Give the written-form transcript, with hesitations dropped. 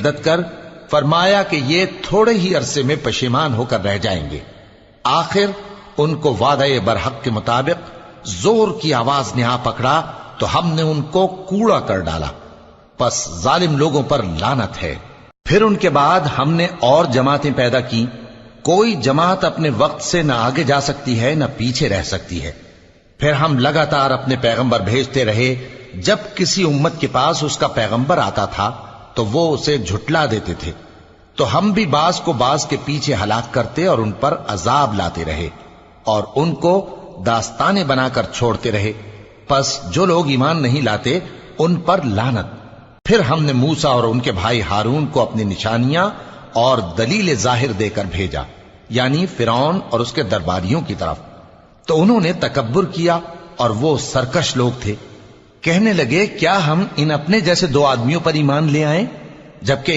شدت کر فرمایا کہ یہ تھوڑے ہی عرصے میں پشیمان ہو کر رہ جائیں گے۔ آخر ان کو وعدہ برحق کے مطابق زور کی آواز نے آ پکڑا تو ہم نے ان کو کوڑا کر ڈالا، پس ظالم لوگوں پر لعنت ہے۔ پھر ان کے بعد ہم نے اور جماعتیں پیدا کی، کوئی جماعت اپنے وقت سے نہ آگے جا سکتی ہے نہ پیچھے رہ سکتی ہے۔ پھر ہم لگاتار اپنے پیغمبر بھیجتے رہے، جب کسی امت کے پاس اس کا پیغمبر آتا تھا تو وہ اسے جھٹلا دیتے تھے، تو ہم بھی بعض کو بعض کے پیچھے ہلاک کرتے اور ان پر عذاب لاتے رہے اور ان کو داستانیں بنا کر چھوڑتے رہے۔ پس جو لوگ ایمان نہیں لاتے ان پر لعنت۔ پھر ہم نے موسیٰ اور ان کے بھائی ہارون کو اپنی نشانیاں اور دلیل ظاہر دے کر بھیجا، یعنی فرعون اور اس کے درباریوں کی طرف، تو انہوں نے تکبر کیا اور وہ سرکش لوگ تھے۔ کہنے لگے کیا ہم ان اپنے جیسے دو آدمیوں پر ایمان لے آئیں جبکہ